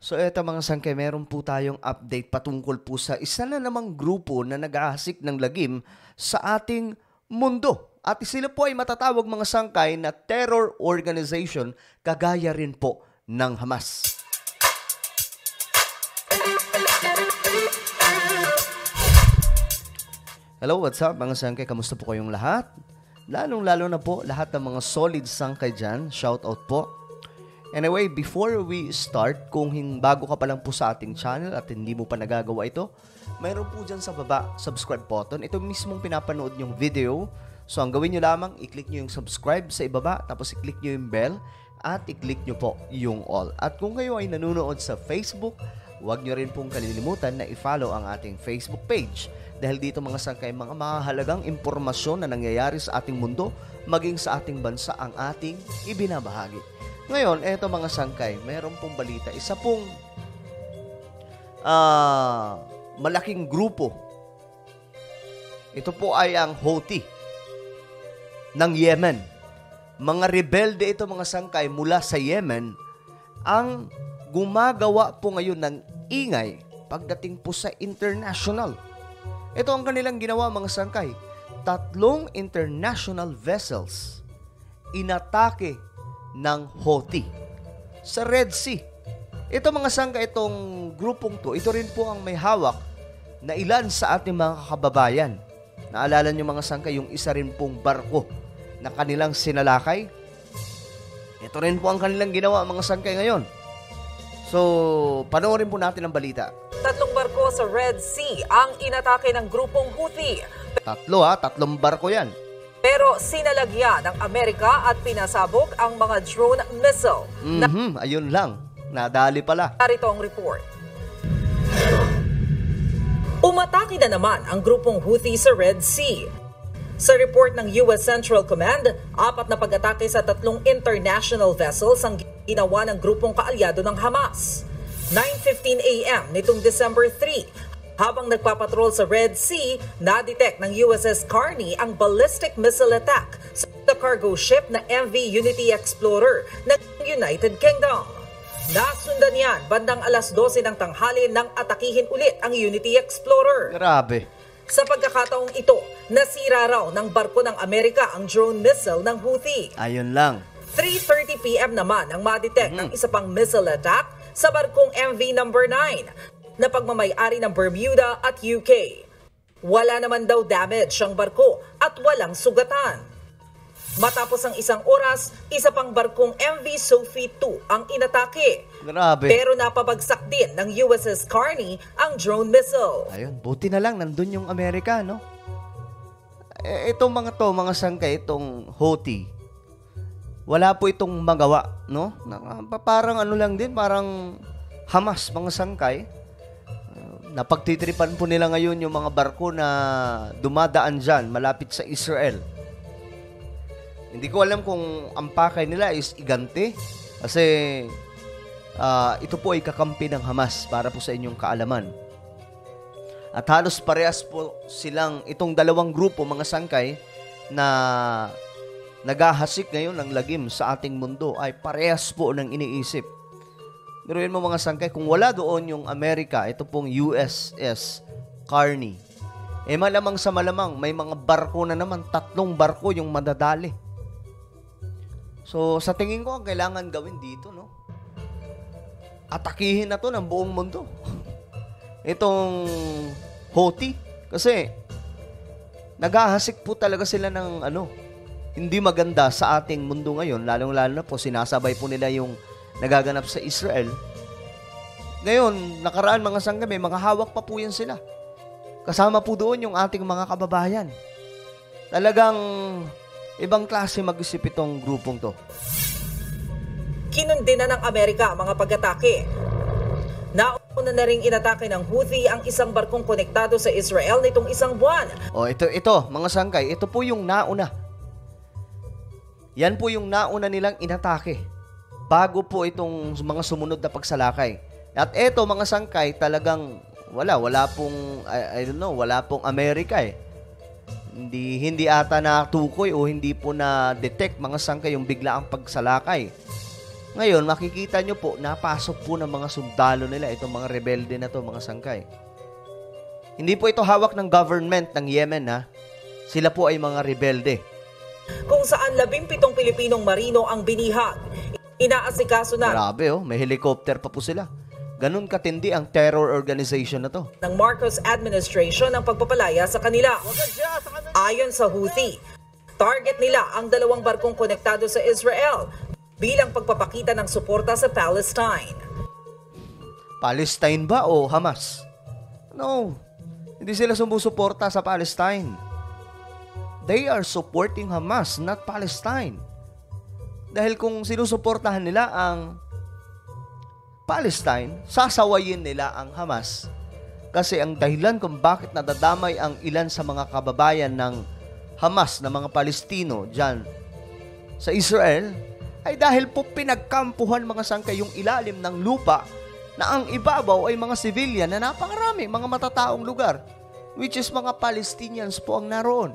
So eto mga sangkay, meron po tayong update patungkol po sa isa na namang grupo na nag-aasik ng lagim sa ating mundo. At sila po ay matatawag mga sangkay na terror organization kagaya rin po ng Hamas. Hello, what's up mga sangkay? Kamusta po kayong lahat? Lalong-lalo na po lahat ng mga solid sangkay dyan. Shout out po. Anyway, before we start, kung bago ka pa lang po sa ating channel at hindi mo pa nagagawa ito, mayroon po dyan sa baba, subscribe button. Ito mismong pinapanood yung video. So, ang gawin nyo lamang, i-click nyo yung subscribe sa ibaba, tapos i-click nyo yung bell, at i-click nyo po yung all. At kung kayo ay nanonood sa Facebook, huwag nyo rin pong kalilimutan na i-follow ang ating Facebook page. Dahil dito mga sangkay, mga mahalagang impormasyon na nangyayari sa ating mundo, maging sa ating bansa ang ating ibinabahagi. Ngayon, eto mga sangkay, mayroon pong balita. Isa pong malaking grupo. Ito po ay ang Houthi ng Yemen. Mga rebelde ito mga sangkay mula sa Yemen ang gumagawa po ngayon ng ingay pagdating po sa international. Ito ang kanilang ginawa mga sangkay. 3 international vessels inatake ng Houthi sa Red Sea. Ito mga sangkay, itong grupong to, ito rin po ang may hawak na ilan sa ating mga kababayan. Naalala nyo mga sangkay, yung isa rin pong barko na kanilang sinalakay. Ito rin po ang kanilang ginawa mga sangkay ngayon. So, panoorin po natin ang balita. 3 barko sa Red Sea ang inatake ng grupong Houthi. 3 barko yan. Pero sinalagyan ng Amerika at pinasabog ang mga drone missile. Ayun lang. Nadali pala. Narito ang report. Umatake na naman ang grupong Houthi sa Red Sea. Sa report ng US Central Command, 4 na pag-atake sa 3 international vessels ang ginawa ng grupong kaalyado ng Hamas. 9:15 a.m. nitong December 3, habang nagpapatrol sa Red Sea, na-detect ng USS Carney ang ballistic missile attack sa cargo ship na MV Unity Explorer ng United Kingdom. Nasundan yan bandang alas 12 ng tanghali nang atakihin ulit ang Unity Explorer. Grabe. Sa pagkakataong ito, nasira raw ng barko ng Amerika ang drone missile ng Houthi. Ayun lang. 3:30 p.m. naman ang ma-detect ng isa pang missile attack sa barkong MV number 9 na pagmamayari ng Bermuda at UK. Wala naman daw damage ang barko at walang sugatan. Matapos ang 1 oras, isa pang barkong MV Sophie II ang inatake. Grabe. Pero napabagsak din ng USS Carney ang drone missile. Ayun, buti na lang nandun yung Amerika, no? Itong mga sangkay, itong Houthi, wala po itong magawa, no? Parang ano lang din, parang Hamas, mga sangkay. Napagtitripan po nila ngayon yung mga barko na dumadaan dyan, malapit sa Israel. Hindi ko alam kung ang pakay nila is iganti. Kasi ito po ay kakampi ng Hamas para po sa inyong kaalaman. At halos parehas po silang, itong 2 grupo, mga sangkay, na naghahasik ngayon ng lagim sa ating mundo ay parehas po ng iniisip. Biruin mo mga sangkay, kung wala doon yung Amerika, ito pong USS Carney, malamang sa malamang, may mga barko na naman, 3 barko yung madadali. So, sa tingin ko, ang kailangan gawin dito, no? Atakihin na to ng buong mundo. Itong Houthi, kasi naghahasik po talaga sila ng hindi maganda sa ating mundo ngayon, lalong-lalo na po, sinasabay po nila yung nagaganap sa Israel. Ngayon, nakaraan mga sangkay, may mga hawak pa po yan sila. Kasama po doon yung ating mga kababayan. Talagang ibang klase mag-isip itong grupong to. Kinundi na ng Amerika ang mga pag-atake. Nauna na ring inatake ng Houthi ang isang barkong konektado sa Israel nitong 1 buwan. Ito, mga sangkay, ito po yung nauna. Yan po yung nauna nilang inatake bago po itong mga sumunod na pagsalakay. At eto mga sangkay, talagang wala pong, wala pong Amerika Hindi ata natukoy o hindi po na-detect mga sangkay yung biglaang pagsalakay Ngayon, makikita nyo po, napasok po ng mga sundalo nila, itong mga rebelde na to, mga sangkay. Hindi po ito hawak ng government ng Yemen, ha? Sila po ay mga rebelde. Kung saan 17 Pilipinong marino ang binihag. Inaasikaso na Grabe, oh, may helicopter pa po sila. Ganun katindi ang terror organization na to. ng Marcos administration ang pagpapalaya sa kanila. Ayon sa Houthi, target nila ang 2 barkong konektado sa Israel bilang pagpapakita ng suporta sa Palestine. Palestine ba o Hamas? No, hindi sila sumusuporta sa Palestine. They are supporting Hamas, not Palestine. Dahil kung sinusuportahan nila ang Palestine, sasawayin nila ang Hamas. Kasi ang dahilan kung bakit nadadamay ang ilan sa mga kababayan ng Hamas na mga Palestino dyan sa Israel, ay dahil po pinagkampuhan mga sangkay yung ilalim ng lupa na ang ibabaw ay mga civilian na napakarami, mga matataong lugar, which is mga Palestinians po ang naroon.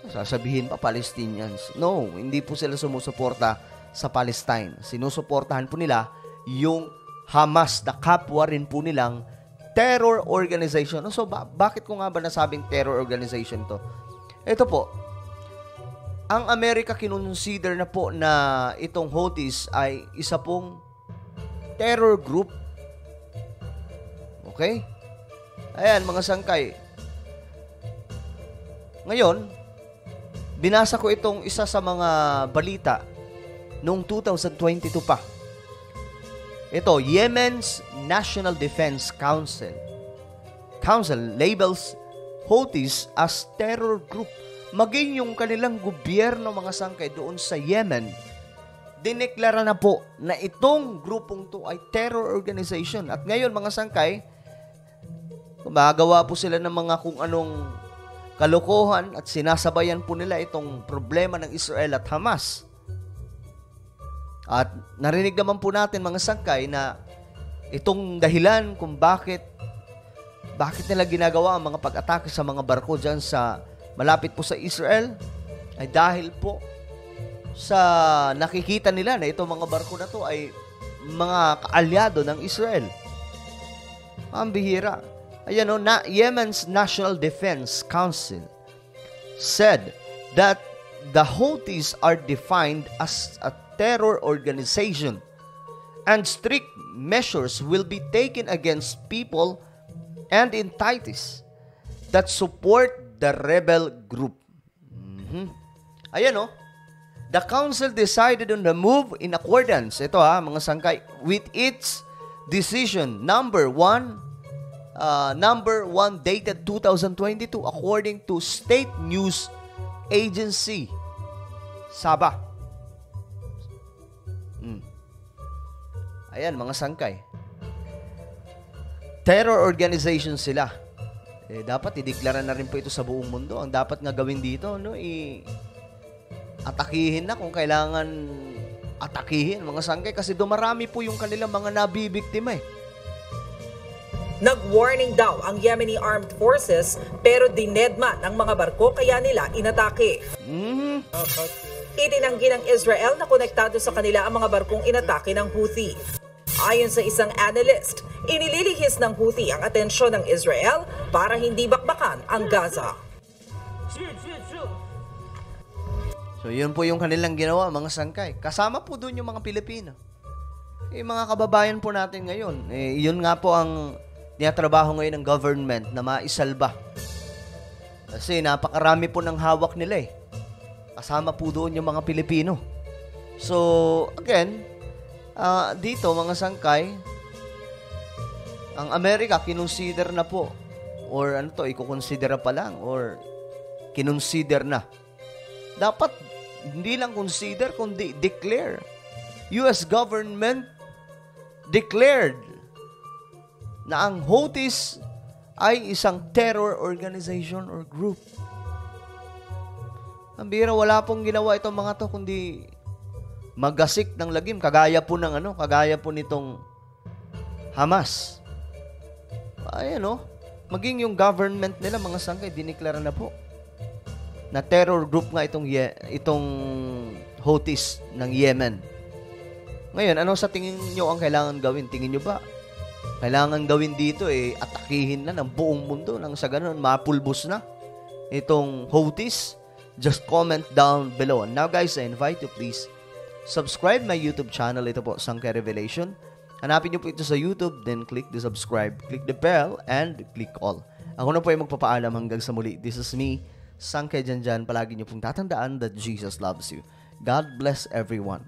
Sasabihin pa Palestinians. No, hindi po sila sumusuporta sa Palestine. Sinusuportahan po nila yung Hamas na kapwa rin po nilang terror organization. So, bakit ko nga ba nasabing terror organization to? Ito po, ang Amerika kinonsider na po na itong Houthis ay isa pong terror group. Okay? Ayan, mga sangkay. Ngayon, binasa ko itong isa sa mga balita noong 2022 pa. Ito, Yemen's National Defense Council labels Houthis as terror group. Maging yung kanilang gobyerno, mga sangkay, doon sa Yemen, dineklara na po na itong grupong to ay terror organization. At ngayon, mga sangkay, gumagawa po sila ng mga kung anong kalokohan at sinasabayan po nila itong problema ng Israel at Hamas. At narinig naman po natin, mga sangkay, na itong dahilan kung bakit nila ginagawa ang mga pag-atake sa mga barko dyan sa malapit po sa Israel ay dahil po sa nakikita nila na itong mga barko na to ay mga kaalyado ng Israel. Ang bihira. Ayan o, Yemen's National Defense Council said that the Houthis are defined as a terror organization and strict measures will be taken against people and entities that support the rebel group. Ayan o, the council decided on the move in accordance, ito mga sangkay, with its decision number 1 dated 2022 according to State News Agency Sabah. Ayan, mga sangkay. Terror organization sila. Dapat ideklara na rin po ito sa buong mundo. Ang dapat nga gawin dito, atakihin na kung kailangan atakihin, mga sangkay, kasi dumarami po yung kanilang mga nabibiktima Nag-warning daw ang Yemeni Armed Forces pero dinedma ng mga barko kaya nila inatake. Itinanggi ng Israel na konektado sa kanila ang mga barkong inatake ng Houthi. Ayon sa isang analyst, inililihis ng Houthi ang atensyon ng Israel para hindi bakbakan ang Gaza. So, yun po yung kanilang ginawa, mga sangkay. Kasama po doon yung mga Pilipino. Mga kababayan po natin ngayon. Yun nga po ang tinatrabaho ngayon ng government na maisalba. Kasi napakarami po ng hawak nila Kasama po doon yung mga Pilipino. So, again, dito, mga sangkay, ang Amerika kinonsider na po, or ikukonsidera pa lang, or kinonsider na. Dapat, hindi lang consider, kundi declare. US government declared na ang Houthis ay isang terror organization or group. Ang bira, wala pong ginawa itong mga to kundi magasik ng lagim, kagaya po nitong Hamas. Ayan maging yung government nila, mga sangkay, diniklara na po na terror group nga itong Houthis ng Yemen. Ngayon, ano sa tingin nyo ang kailangan gawin? Tingin nyo ba? Kailangan gawin dito atakihin na ng buong mundo nang sa ganun, mapulbos na itong Houthis? Just comment down below. And now guys, I invite you please subscribe my YouTube channel. Ito po, Sangkay Revelation. Hanapin nyo po ito sa YouTube, then click the subscribe, click the bell, and click all. Ako na po ay magpapaalam hanggang sa muli. This is me, Sangkay Janjan. Palagi nyo pong tatandaan that Jesus loves you. God bless everyone.